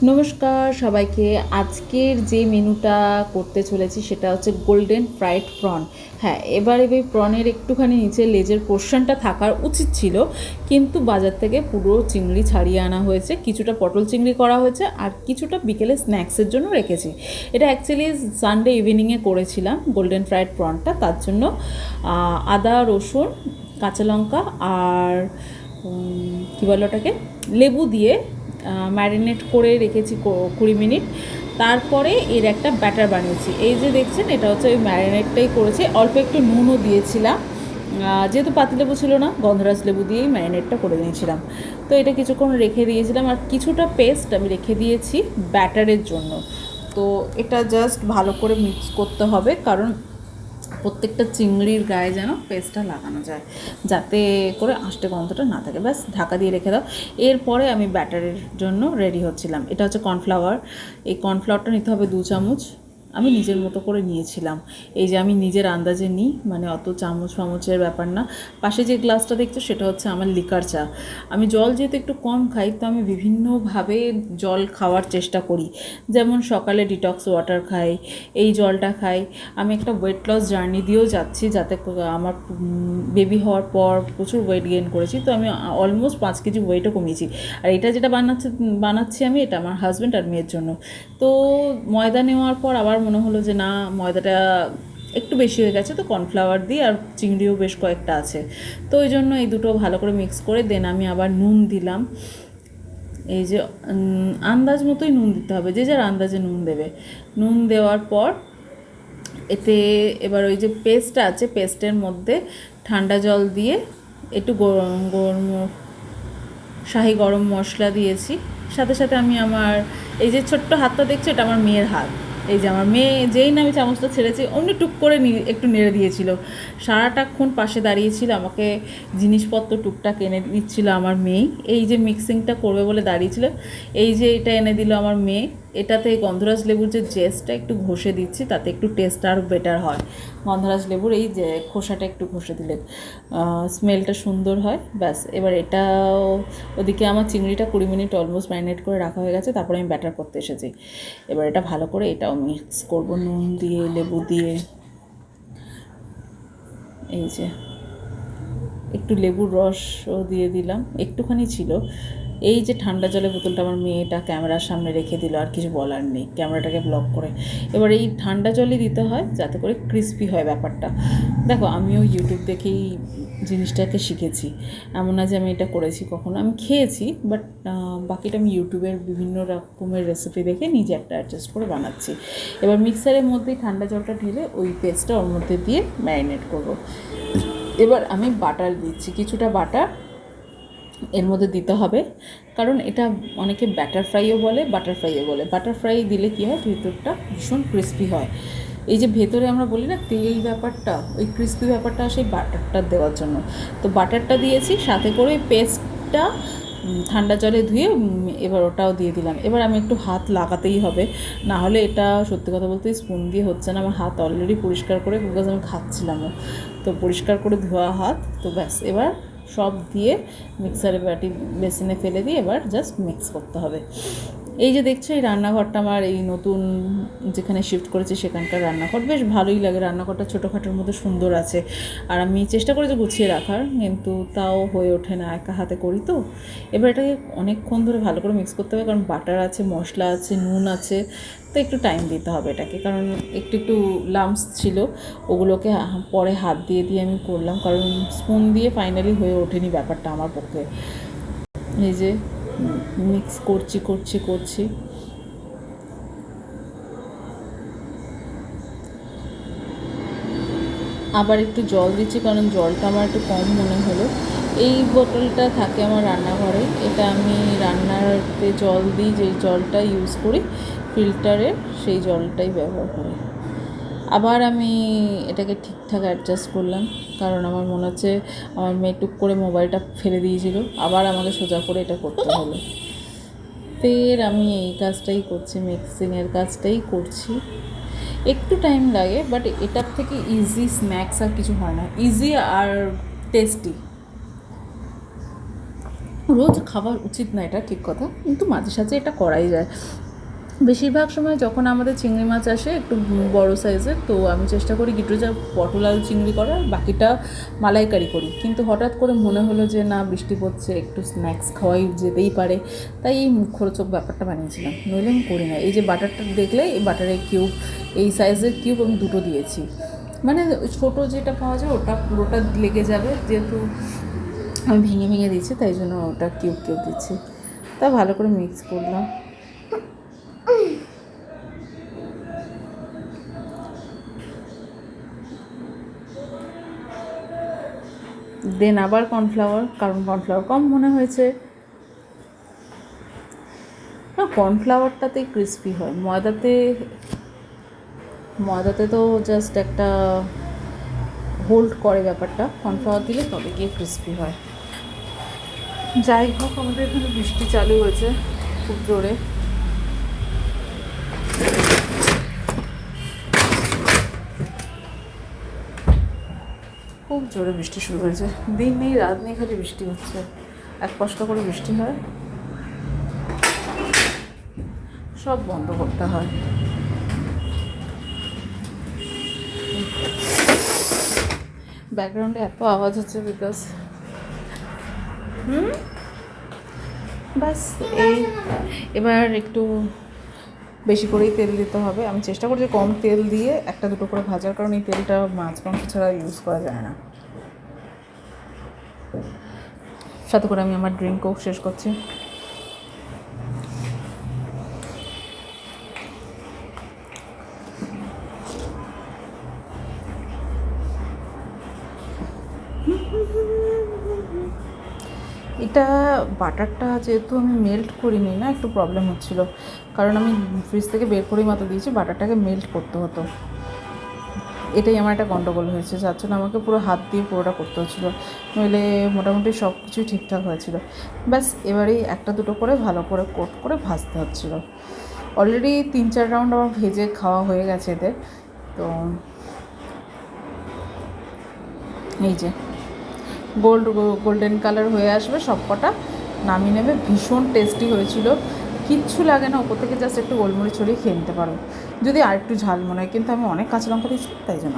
নমস্কার সবাইকে। আজকের যে মেনুটা করতে চলেছি সেটা হচ্ছে গোল্ডেন ফ্রাইড প্রন। হ্যাঁ, এবার এই প্রনের একটুখানি নিচে লেজের পোর্শনটা থাকার উচিত ছিল, কিন্তু বাজার থেকে পুরো চিংড়ি ছাড়িয়ে আনা হয়েছে। কিছুটা পটল চিংড়ি করা হয়েছে আর কিছুটা বিকেলে স্ন্যাক্সের জন্য রেখেছি। এটা অ্যাকচুয়ালি সানডে ইভিনিংয়ে করেছিলাম গোল্ডেন ফ্রাইড প্রনটা। তার জন্য আদা, রসুন, কাঁচা লঙ্কা আর কী বলে ওটাকে, লেবু দিয়ে ম্যারিনেট করে রেখেছি 20 মিনিট। তারপরে এর একটা ব্যাটার বানিয়েছি। এই যে দেখছেন, এটা হচ্ছে ওই ম্যারিনেটটাই করেছি। অল্প একটু নুনও দিয়েছিলাম, যেহেতু পাতিলেবু ছিল না, গন্ধরাজ লেবু দিয়েই ম্যারিনেটটা করে নিয়েছিলাম। তো এটা কিছুক্ষণ রেখে দিয়েছিলাম, আর কিছুটা পেস্ট আমি রেখে দিয়েছি ব্যাটারের জন্য। তো এটা জাস্ট ভালো করে মিক্স করতে হবে, কারণ প্রত্যেকটা চিংড়ির গায়ে যেন পেস্টটা লাগানো যায়, যাতে করে আঁশটে গন্ধটা না থাকে। ব্যাস, ঢাকা দিয়ে রেখে দাও। এরপরে আমি ব্যাটারের জন্য রেডি হচ্ছিলাম। এটা হচ্ছে কর্নফ্লাওয়ার। এই কর্নফ্লাওয়ারটা নিতে হবে 2 চামচ। আমি নিজের মতো করে নিয়েছিলাম। এই যে আমি নিজের আন্দাজে নিই, মানে অত চামচ ফামচের ব্যাপার না। পাশে যে গ্লাসটা দেখছো সেটা হচ্ছে আমার লিকার চা। আমি জল যেহেতু একটু কম খাই, তো আমি বিভিন্নভাবে জল খাওয়ার চেষ্টা করি। যেমন সকালে ডিটক্স ওয়াটার খাই, এই জলটা খাই। আমি একটা ওয়েট লস জার্নি দিয়েও যাচ্ছি, যাতে আমার বেবি হওয়ার পর প্রচুর ওয়েট গেইন করেছি। তো আমি অলমোস্ট 5 কেজি ওয়েটও কমিয়েছি। আর এটা যেটা বানাচ্ছি আমি, এটা আমার হাজব্যান্ড আর মেয়ের জন্য। তো ময়দা নেওয়ার পর আবার মনে হলো যে না, ময়দাটা একটু বেশি হয়ে গেছে, তো কর্নফ্লাওয়ার দিই, আর চিংড়িও বেশ কয়েকটা আছে। তো ওই জন্য এই দুটো ভালো করে মিক্স করে দেন আমি আবার নুন দিলাম। এই যে আন্দাজ মতোই নুন দিতে হবে, যে যার আন্দাজে নুন দেবে। নুন দেওয়ার পর এতে এবার ওই যে পেস্টটা আছে, পেস্টের মধ্যে ঠান্ডা জল দিয়ে একটু শাহি গরম মশলা দিয়েছি। সাথে সাথে আমি আমার এই যে ছোট্ট হাতটা দেখছো, এটা আমার মেয়ের হাত। এই যে আমার মেয়ে যেই না আমি চামচটা ছেড়েছি, অমনি টুক করে একটু নেড়ে দিয়েছিল। সারাটাক্ষণ পাশে দাঁড়িয়েছিল, আমাকে জিনিসপত্র টুকটাক এনে দিচ্ছিল আমার মেয়ে। এই যে মিক্সিংটা করবে বলে দাঁড়িয়েছিল, এই যে এটা এনে দিল আমার মেয়ে। এটাতে গন্ধরাজ লেবুর যে জেসটা একটু ঘষে দিচ্ছি, তাতে একটু টেস্ট আরও বেটার হয়। গন্ধরাজ লেবুর এই যে খোসাটা একটু ঘষে দিলে স্মেলটা সুন্দর হয়। ব্যাস, এবার এটাও ওদিকে আমার চিংড়িটা 20 মিনিট অলমোস্ট ম্যারিনেট করে রাখা হয়ে গেছে। তারপরে আমি ব্যাটার করতে এসেছি। এবার এটা ভালো করে এটাও মিক্স করব নুন দিয়ে, লেবু দিয়ে। এই যে একটু লেবুর রসও দিয়ে দিলাম, একটুখানি ছিল। এই যে ঠান্ডা জলের বোতলটা আমার মেয়েটা ক্যামেরার সামনে রেখে দিল, আর কিছু বলার নেই, ক্যামেরাটাকে ব্লক করে। এবার এই ঠান্ডা জলই দিতে হয়, যাতে করে ক্রিস্পি হয় ব্যাপারটা। দেখো, আমিও ইউটিউব দেখেই জিনিসটাকে শিখেছি। এমন না যে আমি এটা করেছি কখনো, আমি খেয়েছি, বাট বাকিটা আমি ইউটিউবের বিভিন্ন রকমের রেসিপি দেখে নিজে একটা অ্যাডজাস্ট করে বানাচ্ছি। এবার মিক্সারের মধ্যেই ঠান্ডা জলটা ঢেলে ওই পেস্টটা ওর মধ্যে দিয়ে ম্যারিনেট করব। এবার আমি বাটার দিচ্ছি, কিছুটা বাটার এর মধ্যে দিতে হবে, কারণ এটা অনেকে ব্যাটার ফ্রাইও বলে, বাটার ফ্রাইও বলে। বাটার ফ্রাই দিলে কী হয়, ভেতরটা ভীষণ ক্রিস্পি হয়। এই যে ভেতরে আমরা বলি না তেল ব্যাপারটা, ওই ক্রিস্পি ব্যাপারটা সেই বাটারটা দেওয়ার জন্য। তো বাটারটা দিয়েছি, সাথে করে পেস্টটা ঠান্ডা জলে ধুয়ে এবার ওটাও দিয়ে দিলাম। এবার আমি একটু হাত লাগাতেই হবে, না হলে এটা সত্যি কথা বলতে স্পুন দিয়ে হচ্ছে না। আমার হাত অলরেডি পরিষ্কার করে, বিকজ আমি খাচ্ছিলামও, তো পরিষ্কার করে ধোয়া হাত। তো ব্যাস, এবার সব দিয়ে মিক্সারে বেসিনে ফেলে দিয়ে এবার জাস্ট মিক্স করতে হবে। এই যে দেখছো, এই রান্নাঘরটা আমার এই নতুন যেখানে শিফট করেছি সেখানকার রান্নাঘর বেশ ভালোই লাগে। রান্নাঘরটা ছোটোখাটোর মধ্যে সুন্দর আছে, আর আমি চেষ্টা করেছি গুছিয়ে রাখার, কিন্তু তাও হয়ে ওঠে না, একা হাতে করি তো। এবার এটাকে অনেকক্ষণ ধরে ভালো করে মিক্স করতে হবে, কারণ বাটার আছে, মশলা আছে, নুন আছে, তো একটু টাইম দিতে হবে এটাকে। কারণ একটু একটু লাম্পস ছিল, ওগুলোকে পরে হাত দিয়ে দিয়ে আমি করলাম, কারণ স্পুন দিয়ে ফাইনালি হয়ে ওঠেনি ব্যাপারটা আমার পক্ষে। এই যে মিক্স করছি। আবার একটু জল দিচ্ছি, কারণ জলটা আমার একটু কম মনে হলো। এই বোতলটা থাকে আমার রান্নাঘরে, এটা আমি রান্নাতে জল দিই, যেই জলটা ইউজ করি ফিল্টারের, সেই জলটাই ব্যবহার করি। আবার আমি এটাকে ঠিকঠাক অ্যাডজাস্ট করলাম, কারণ আমার মনে হচ্ছে আমার মেয়ে টুক করে মোবাইলটা ফেলে দিয়েছিল, আবার আমাকে সোজা করে এটা করতে হলো। ফের আমি এই কাজটাই করছি, মিক্সিংয়ের কাজটাই করছি। একটু টাইম লাগে, বাট এটার থেকে ইজি স্ন্যাক্স আর কিছু হয় না, ইজি আর টেস্টি। রোজ খাবার উচিত না, এটা ঠিক কথা, কিন্তু মাঝে সাঝে এটা করাই যায়। বেশিরভাগ সময় যখন আমাদের চিংড়ি মাছ আসে একটু বড় সাইজের, তো আমি চেষ্টা করি গিট্টুজা পটল আলু চিংড়ি করার, বাকিটা মালাইকারি করি। কিন্তু হঠাৎ করে মনে হলো যে না, বৃষ্টি পড়ছে, একটু স্ন্যাক্স খাওয়াই যেতেই পারে, তাই এই মুখরোচক ব্যাপারটা বানিয়েছিলাম, নইলে আমি করি না। এই যে বাটারটা দেখলে, এই বাটারের কিউব, এই সাইজের কিউব আমি 2টো দিয়েছি, মানে ছোটো যেটা পাওয়া যায় ওটা পুরোটা লেগে যাবে, যেহেতু আমি ভেঙে ভেঙে দিচ্ছি তাই জন্য ওটা কিউব কিউব দিচ্ছি। তা ভালো করে মিক্স করলাম। দেন আবার কর্নফ্লাওয়ার, কারণ কর্নফ্লাওয়ার কম মনে হয়েছে। না, কর্নফ্লাওয়ারটাতেই ক্রিস্পি হয়, ময়দাতে তো জাস্ট একটা হোল্ড করে ব্যাপারটা, কর্নফ্লাওয়ার দিলে তবে গিয়ে ক্রিস্পি হয়। যাই হোক, আমাদের এখানে বৃষ্টি চালু হয়েছে খুব জোরে। খুব জোরে বৃষ্টি শুরু হয়েছে, দিন নেই রাত নেই, খালি বৃষ্টি হচ্ছে, এক পশলা করে বৃষ্টি হয়, সব বন্ধ করতে হয়। ব্যাকগ্রাউন্ডে এত আওয়াজ হচ্ছে বিকজ ব্যাস এই এবার একটু বেশি করেই তেল দিতে হবে। আমি চেষ্টা করছি কম তেল দিয়ে একটা দুটো করে ভাজার, কারণ এই তেলটা মাছ মাংস ছাড়া ইউজ করা যায় না। সাথে করে আমি আমার ড্রিঙ্কও শেষ করছি। এটা বাটারটা যেহেতু আমি মেল্ট করিনি না, একটু প্রবলেম হচ্ছিলো, কারণ আমি ফ্রিজ থেকে বের করেই মাত্র দিয়েছি, বাটারটাকে মেল্ট করতে হতো, এটাই আমার একটা গন্ডগোল হয়েছে, যার জন্য আমাকে পুরো হাত দিয়ে পুরোটা করতে হচ্ছিলো, নইলে মোটামুটি সব কিছুই ঠিকঠাক হয়েছিল। ব্যাস এবারেই একটা দুটো করে ভালো করে কোট করে ভাজতে হচ্ছিলো। অলরেডি 3-4 রাউন্ড আমার ভেজে খাওয়া হয়ে গেছে এদের। তো এই যে গোল্ডেন কালার হয়ে আসবে, সব কটা নামিয়ে নেবে। ভীষণ টেস্টি হয়েছিল, কিচ্ছু লাগে না, ওপর থেকে জাস্ট একটু গোলমরিচ ছড়িয়ে খেয়ে নিতে পারো, যদি আর একটু ঝাল মনে হয়, কিন্তু আমি অনেক কাঁচা লঙ্কা দিয়েছি তাই জন্য।